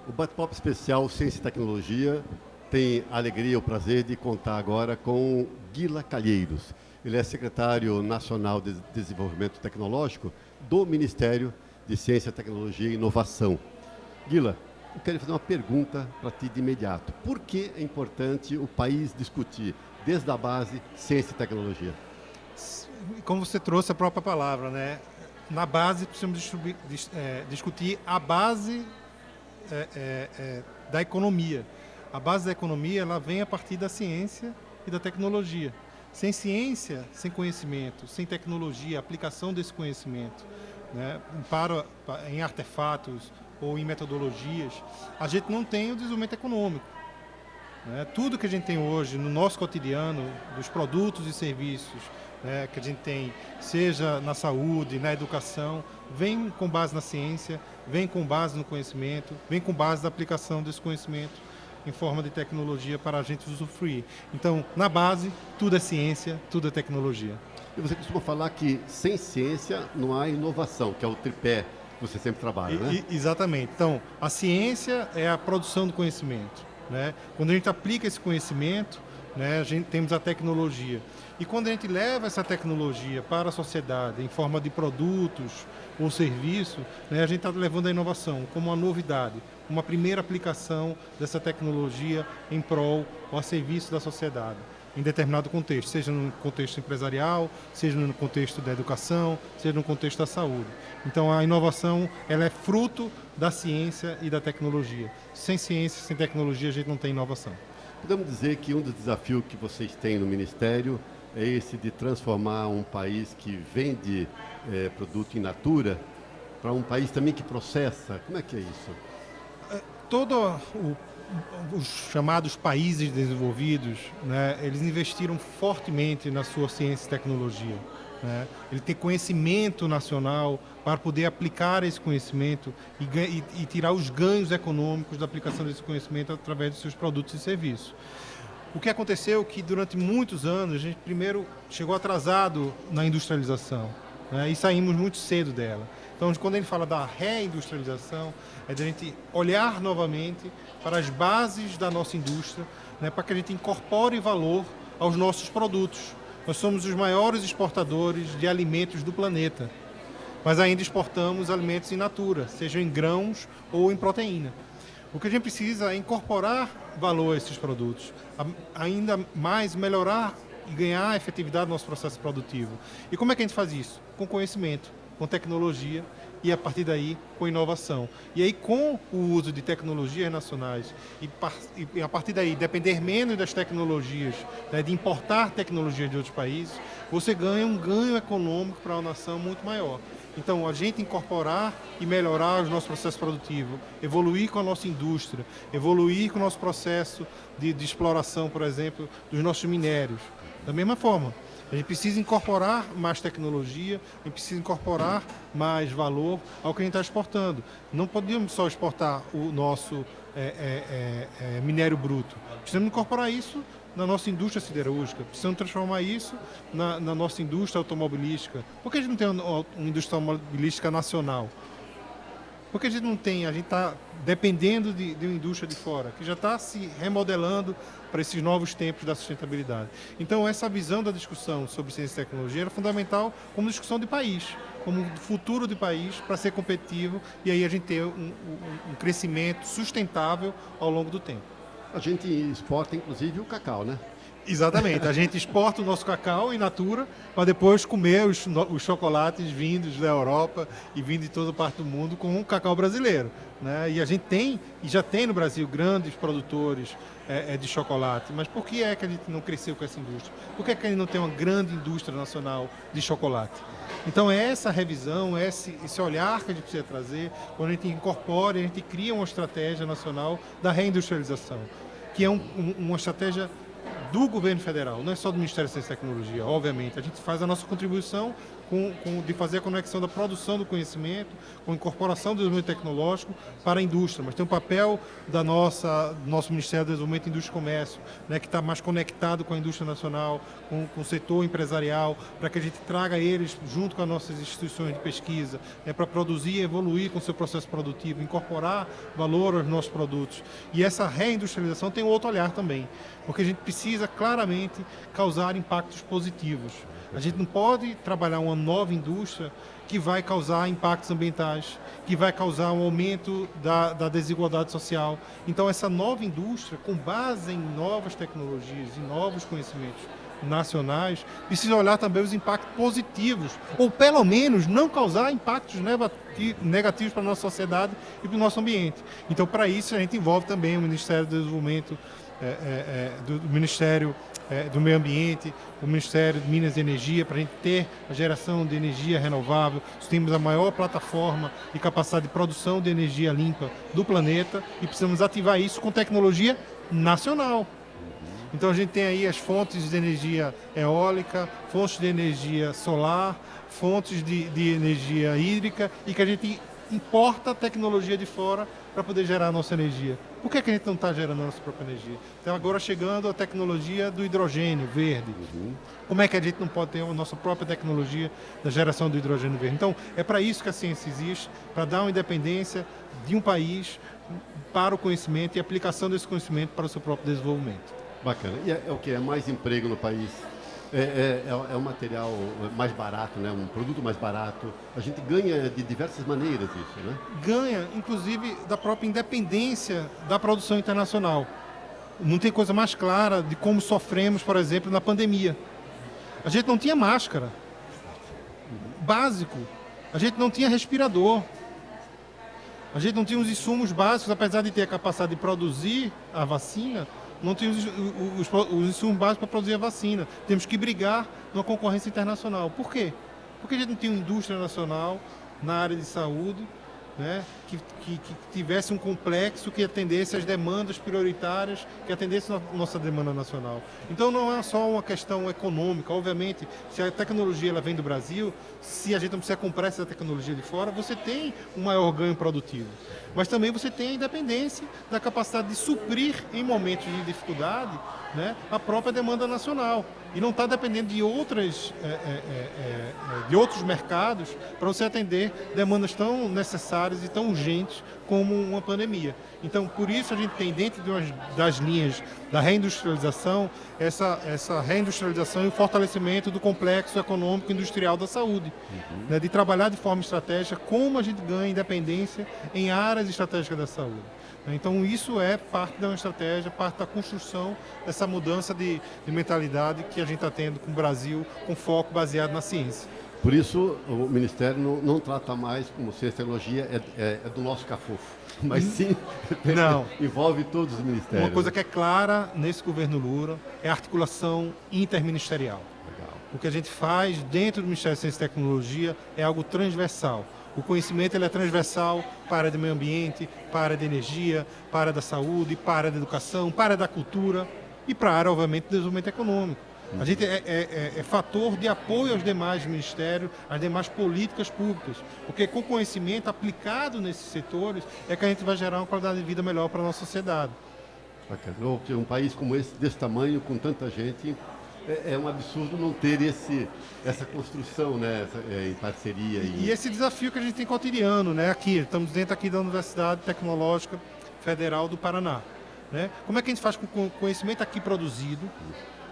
O bate-papo especial Ciência e Tecnologia tem a alegria e o prazer de contar agora com Guila Calheiros. Ele é secretário nacional de Desenvolvimento Tecnológico do Ministério de Ciência, Tecnologia e Inovação. Guila, eu quero fazer uma pergunta para ti de imediato. Por que é importante o país discutir, desde a base, ciência e tecnologia? Como você trouxe a própria palavra, né? Na base, precisamos discutir a base da economia. A base da economia ela vem a partir da ciência e da tecnologia. Sem ciência, sem conhecimento, sem tecnologia, aplicação desse conhecimento, né, em artefatos ou em metodologias, a gente não tem o desenvolvimento econômico. Né? Tudo que a gente tem hoje no nosso cotidiano, dos produtos e serviços, né, que a gente tem, seja na saúde, na educação, vem com base na ciência, vem com base no conhecimento, vem com base na aplicação desse conhecimento em forma de tecnologia para a gente usufruir. Então, na base, tudo é ciência, tudo é tecnologia. E você costuma falar que sem ciência não há inovação, que é o tripé que você sempre trabalha, né? Exatamente. Então, a ciência é a produção do conhecimento, né? Quando a gente aplica esse conhecimento, né, temos a tecnologia. E quando a gente leva essa tecnologia para a sociedade em forma de produtos ou serviço, né, a gente está levando a inovação como uma novidade, uma primeira aplicação dessa tecnologia em prol ou a serviço da sociedade, em determinado contexto, seja no contexto empresarial, seja no contexto da educação, seja no contexto da saúde. Então a inovação ela é fruto da ciência e da tecnologia. Sem ciência, sem tecnologia, a gente não tem inovação. Podemos dizer que um dos desafios que vocês têm no Ministério é esse de transformar um país que vende produto in natura para um país também que processa. Como é que é isso? Os chamados países desenvolvidos, né, eles investiram fortemente na sua ciência e tecnologia. Né? Ele tem conhecimento nacional para poder aplicar esse conhecimento e tirar os ganhos econômicos da aplicação desse conhecimento através dos seus produtos e serviços. O que aconteceu é que durante muitos anos a gente primeiro chegou atrasado na industrialização, né, e saímos muito cedo dela. Então, quando a gente fala da reindustrialização, é de a gente olhar novamente para as bases da nossa indústria, né, para que a gente incorpore valor aos nossos produtos. Nós somos os maiores exportadores de alimentos do planeta, mas ainda exportamos alimentos in natura, seja em grãos ou em proteína. O que a gente precisa é incorporar valor a esses produtos, ainda mais melhorar e ganhar a efetividade do nosso processo produtivo. E como é que a gente faz isso? Com conhecimento, com tecnologia e, a partir daí, com inovação. E aí, com o uso de tecnologias nacionais e a partir daí, depender menos das tecnologias, né, de importar tecnologias de outros países, você ganha um ganho econômico para a nação muito maior. Então, a gente incorporar e melhorar os nossos processos produtivos, evoluir com a nossa indústria, evoluir com o nosso processo de exploração, por exemplo, dos nossos minérios. Da mesma forma, a gente precisa incorporar mais tecnologia, a gente precisa incorporar mais valor ao que a gente está exportando. Não podemos só exportar o nosso minério bruto. Precisamos incorporar isso na nossa indústria siderúrgica, precisamos transformar isso na nossa indústria automobilística. Por que a gente não tem uma indústria automobilística nacional? Porque a gente não tem, a gente está dependendo de uma indústria de fora, que já está se remodelando para esses novos tempos da sustentabilidade. Então, essa visão da discussão sobre ciência e tecnologia era fundamental como discussão de país, como futuro de país para ser competitivo e aí a gente ter um crescimento sustentável ao longo do tempo. A gente exporta, inclusive, o cacau, né? Exatamente, a gente exporta o nosso cacau in natura para depois comer os chocolates vindos da Europa e vindo de toda parte do mundo com o cacau brasileiro. Né? E a gente tem, e já tem no Brasil, grandes produtores de chocolate, mas por que é que a gente não cresceu com essa indústria? Por que é que a gente não tem uma grande indústria nacional de chocolate? Então é essa revisão, esse olhar que a gente precisa trazer, quando a gente incorpora, a gente cria uma estratégia nacional da reindustrialização, que é uma estratégia do governo federal, não é só do Ministério da Ciência e Tecnologia, obviamente. A gente faz a nossa contribuição de fazer a conexão da produção do conhecimento com a incorporação do desenvolvimento tecnológico para a indústria, mas tem um papel do nosso Ministério do Desenvolvimento, Indústria e Comércio, né, que está mais conectado com a indústria nacional, com o setor empresarial, para que a gente traga eles junto com as nossas instituições de pesquisa, né, para produzir e evoluir com o seu processo produtivo, incorporar valor aos nossos produtos. E essa reindustrialização tem um outro olhar também, porque a gente precisa claramente causar impactos positivos. A gente não pode trabalhar uma nova indústria que vai causar impactos ambientais, que vai causar um aumento da desigualdade social. Então, essa nova indústria, com base em novas tecnologias e novos conhecimentos nacionais, precisa olhar também os impactos positivos, ou pelo menos não causar impactos negativos para a nossa sociedade e para o nosso ambiente. Então, para isso, a gente envolve também o Ministério do Desenvolvimento, do Ministério do Meio Ambiente, o Ministério de Minas e Energia, para a gente ter a geração de energia renovável. Nós temos a maior plataforma e capacidade de produção de energia limpa do planeta e precisamos ativar isso com tecnologia nacional. Então a gente tem aí as fontes de energia eólica, fontes de energia solar, fontes de energia hídrica e que a gente importa a tecnologia de fora para poder gerar a nossa energia. Por que a gente não está gerando a nossa própria energia? Então agora chegando a tecnologia do hidrogênio verde. Como é que a gente não pode ter a nossa própria tecnologia da geração do hidrogênio verde? Então é para isso que a ciência existe, para dar uma independência de um país para o conhecimento e aplicação desse conhecimento para o seu próprio desenvolvimento. Bacana. E é o que? É mais emprego no país? É um material mais barato, né? Um produto mais barato. A gente ganha de diversas maneiras isso, né? Ganha, inclusive, da própria independência da produção internacional. Não tem coisa mais clara de como sofremos, por exemplo, na pandemia. A gente não tinha máscara. Básico. A gente não tinha respirador. A gente não tinha os insumos básicos, apesar de ter a capacidade de produzir a vacina, não tinha os insumos básicos para produzir a vacina. Temos que brigar numa concorrência internacional. Por quê? Porque a gente não tinha uma indústria nacional na área de saúde, né, que tivesse um complexo que atendesse às demandas prioritárias, que atendesse a nossa demanda nacional. Então não é só uma questão econômica. Obviamente, se a tecnologia ela vem do Brasil, se a gente não precisa comprar essa tecnologia de fora, você tem um maior ganho produtivo. Mas também você tem a independência da capacidade de suprir em momentos de dificuldade, né, a própria demanda nacional. E não está dependendo de outros mercados para você atender demandas tão necessárias e tão urgentes como uma pandemia. Então, por isso a gente tem dentro das linhas da reindustrialização, essa reindustrialização e o fortalecimento do complexo econômico e industrial da saúde. Né, de trabalhar de forma estratégica como a gente ganha independência em áreas estratégicas da saúde. Então isso é parte da uma estratégia, parte da construção dessa mudança de mentalidade que a gente está tendo com o Brasil, com foco baseado na ciência. Por isso o Ministério não trata mais como ciência e tecnologia, é do nosso cafofo, mas sim envolve todos os ministérios. Uma coisa que é clara nesse governo Lula é a articulação interministerial. Legal. O que a gente faz dentro do Ministério da Ciência e Tecnologia é algo transversal. O conhecimento ele é transversal para a área do meio ambiente, para a área da energia, para a área da saúde, para a área da educação, para a área da cultura e para a área, obviamente, do desenvolvimento econômico. A gente é fator de apoio aos demais ministérios, às demais políticas públicas, porque com conhecimento aplicado nesses setores é que a gente vai gerar uma qualidade de vida melhor para a nossa sociedade. Bacana. Um país como esse, desse tamanho, com tanta gente, é um absurdo não ter essa construção, né, em parceria. E esse desafio que a gente tem cotidiano, né, aqui, estamos dentro aqui da Universidade Tecnológica Federal do Paraná. Né? Como é que a gente faz com o conhecimento aqui produzido,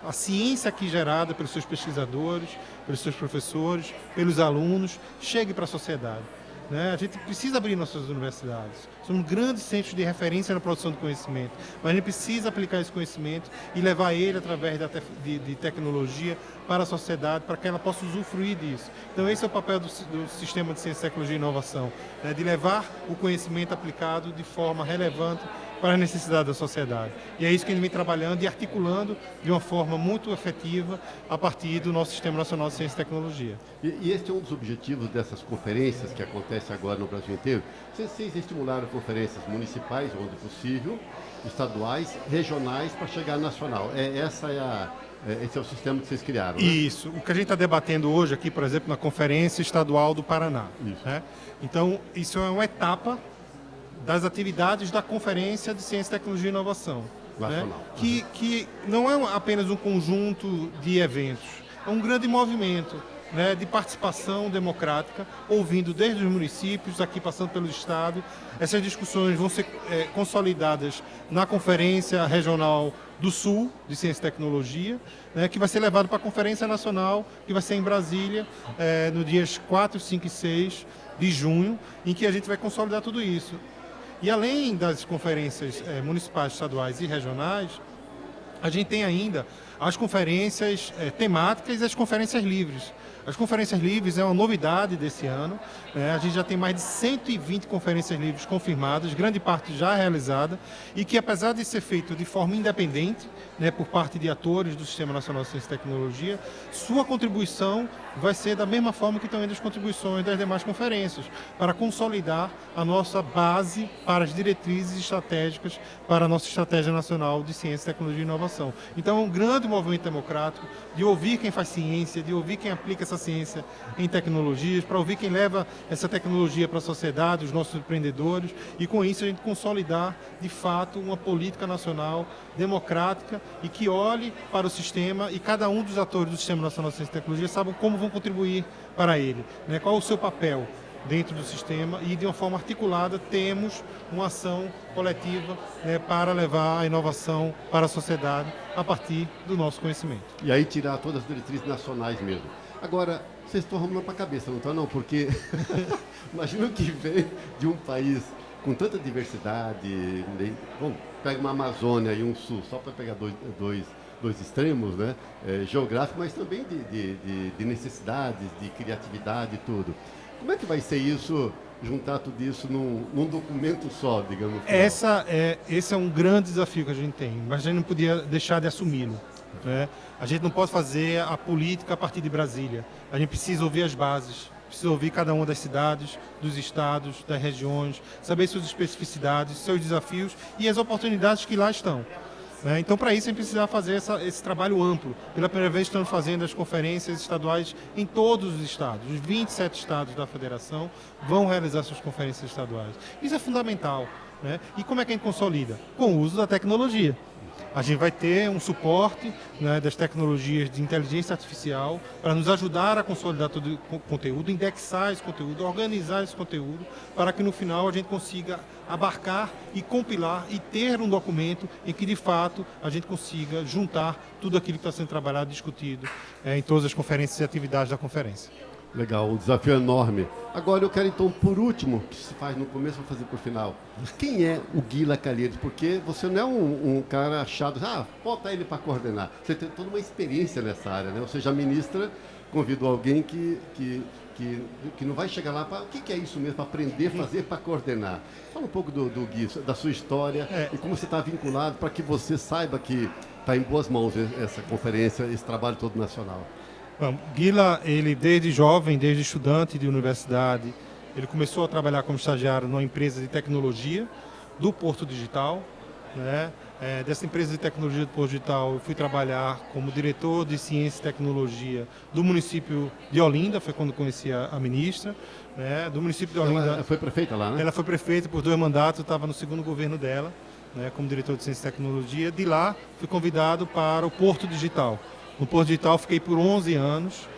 a ciência aqui gerada pelos seus pesquisadores, pelos seus professores, pelos alunos, chegue para a sociedade? Né? A gente precisa abrir nossas universidades. São grandes centros de referência na produção de conhecimento, mas a gente precisa aplicar esse conhecimento e levar ele através de tecnologia para a sociedade, para que ela possa usufruir disso. Então esse é o papel do Sistema de Ciência, Tecnologia e Inovação, né? De levar o conhecimento aplicado de forma relevante para a necessidade da sociedade. E é isso que a gente vem trabalhando e articulando de uma forma muito efetiva a partir do nosso Sistema Nacional de Ciência e Tecnologia. E este é um dos objetivos dessas conferências que acontecem agora no Brasil inteiro. Vocês estimularam conferências municipais, onde possível, estaduais, regionais, para chegar à nacional. Essa é esse é o sistema que vocês criaram, né? Isso. O que a gente está debatendo hoje aqui, por exemplo, na Conferência Estadual do Paraná. Isso. Né? Então, isso é uma etapa das atividades da Conferência de Ciência, Tecnologia e Inovação. Né? Que não é apenas um conjunto de eventos, é um grande movimento, né, de participação democrática, ouvindo desde os municípios, aqui passando pelo Estado. Essas discussões vão ser consolidadas na Conferência Regional do Sul de Ciência e Tecnologia, né, que vai ser levado para a Conferência Nacional, que vai ser em Brasília, no dias 4, 5 e 6 de junho, em que a gente vai consolidar tudo isso. E além das conferências municipais, estaduais e regionais, a gente tem ainda as conferências temáticas e as conferências livres. As conferências livres é uma novidade desse ano. A gente já tem mais de 120 conferências livres confirmadas, grande parte já realizada, e que, apesar de ser feito de forma independente, né, por parte de atores do Sistema Nacional de Ciência e Tecnologia, sua contribuição vai ser da mesma forma que estão indo as contribuições das demais conferências, para consolidar a nossa base para as diretrizes estratégicas para a nossa Estratégia Nacional de Ciência, Tecnologia e Inovação. Então, é um grande movimento democrático de ouvir quem faz ciência, de ouvir quem aplica essa ciência em tecnologias, para ouvir quem leva essa tecnologia para a sociedade, os nossos empreendedores, e com isso a gente consolidar, de fato, uma política nacional democrática e que olhe para o sistema, e cada um dos atores do Sistema Nacional de Ciência e Tecnologia sabe como vão contribuir para ele, né? Qual o seu papel dentro do sistema, e de uma forma articulada temos uma ação coletiva, né, para levar a inovação para a sociedade a partir do nosso conhecimento. E aí tirar todas as diretrizes nacionais mesmo. Agora, vocês estão arrumando para a cabeça, não estão não? Porque imagina o que vem de um país com tanta diversidade. Bom, pega uma Amazônia e um Sul, só para pegar dois extremos, né? Geográfico, mas também de necessidades, de criatividade e tudo. Como é que vai ser isso, juntar tudo isso num documento só, digamos assim? Esse é um grande desafio que a gente tem, mas a gente não podia deixar de assumi-lo, né? A gente não pode fazer a política a partir de Brasília. A gente precisa ouvir as bases, precisa ouvir cada uma das cidades, dos estados, das regiões, saber suas especificidades, seus desafios e as oportunidades que lá estão. Então, para isso, a gente precisa fazer esse trabalho amplo. Pela primeira vez, estamos fazendo as conferências estaduais em todos os estados. Os 27 estados da federação vão realizar suas conferências estaduais. Isso é fundamental, né? E como é que a gente consolida? Com o uso da tecnologia. A gente vai ter um suporte, né, das tecnologias de inteligência artificial para nos ajudar a consolidar todo o conteúdo, indexar esse conteúdo, organizar esse conteúdo, para que no final a gente consiga abarcar e compilar e ter um documento em que, de fato, a gente consiga juntar tudo aquilo que está sendo trabalhado e discutido em todas as conferências e atividades da conferência. Legal, um desafio enorme. Agora eu quero então, por último, que se faz no começo, vou fazer por final. Quem é o Guila Calheiros? Porque você não é um cara achado, bota ele para coordenar. Você tem toda uma experiência nessa área, né? Você já ministra, convidou alguém que não vai chegar lá para... O que é isso mesmo? Para aprender, fazer, para coordenar. Fala um pouco do Gui, da sua história e como você está vinculado para que você saiba que está em boas mãos essa conferência, esse trabalho todo nacional. Bom, Guila, ele desde jovem, desde estudante de universidade, ele começou a trabalhar como estagiário numa empresa de tecnologia do Porto Digital, né? Dessa empresa de tecnologia do Porto Digital, eu fui trabalhar como diretor de ciência e tecnologia do município de Olinda, foi quando conheci a ministra, né? Do município de Olinda. Ela foi prefeita lá, né? Ela foi prefeita por 2 mandatos, eu estava no segundo governo dela, né, como diretor de ciência e tecnologia. De lá, fui convidado para o Porto Digital. No Porto Digital fiquei por 11 anos,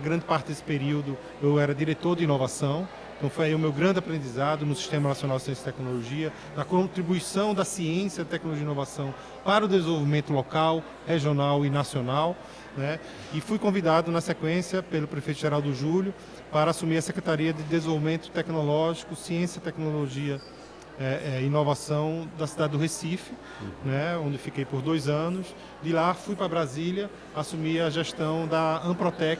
grande parte desse período eu era diretor de inovação, então foi aí o meu grande aprendizado no Sistema Nacional de Ciência e Tecnologia, na contribuição da ciência, tecnologia e inovação para o desenvolvimento local, regional e nacional, né? E fui convidado na sequência pelo prefeito Geraldo Júlio para assumir a Secretaria de Desenvolvimento Tecnológico, Ciência, Tecnologia inovação da cidade do Recife, né, onde fiquei por 2 anos. De lá fui para Brasília, assumi a gestão da Amprotec,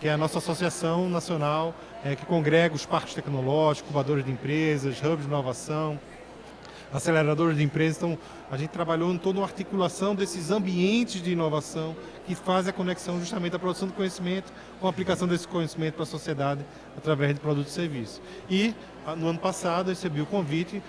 que é a nossa associação nacional que congrega os parques tecnológicos, incubadores de empresas, hubs de inovação, aceleradores de empresas. Então, a gente trabalhou em toda uma articulação desses ambientes de inovação que fazem a conexão justamente da produção do conhecimento com a aplicação desse conhecimento para a sociedade através de produtos e serviços. E, no ano passado, eu recebi o convite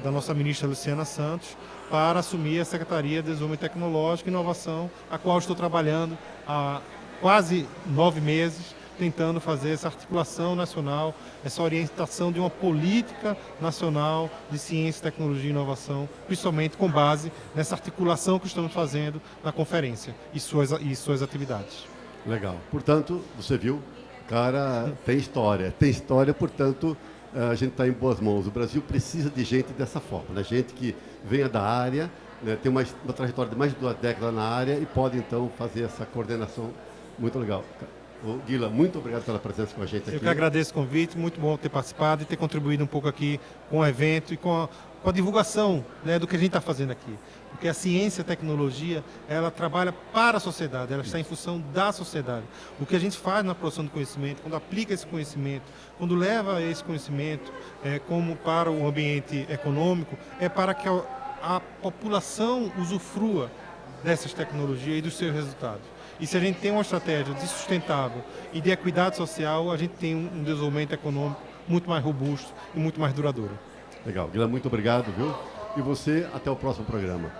da nossa ministra Luciana Santos para assumir a Secretaria de Desenvolvimento Tecnológico e Inovação, a qual estou trabalhando há quase 9 meses, tentando fazer essa articulação nacional, essa orientação de uma política nacional de ciência, tecnologia e inovação, principalmente com base nessa articulação que estamos fazendo na conferência e suas atividades. Legal. Portanto, você viu, cara, tem história, portanto, a gente está em boas mãos. O Brasil precisa de gente dessa forma, né? Gente que venha da área, né? Tem uma trajetória de mais de 2 décadas na área e pode, então, fazer essa coordenação muito legal. Guila, muito obrigado pela presença com a gente aqui. Eu que agradeço o convite, muito bom ter participado e ter contribuído um pouco aqui com o evento e com a divulgação, né, do que a gente está fazendo aqui. Porque a ciência e a tecnologia, ela trabalha para a sociedade, ela está em função da sociedade. O que a gente faz na produção do conhecimento, quando aplica esse conhecimento, quando leva esse conhecimento como para o ambiente econômico, é para que a população usufrua dessas tecnologias e dos seus resultados. E se a gente tem uma estratégia de sustentável e de equidade social, a gente tem um desenvolvimento econômico muito mais robusto e muito mais duradouro. Legal. Guila, muito obrigado, viu? E você, até o próximo programa.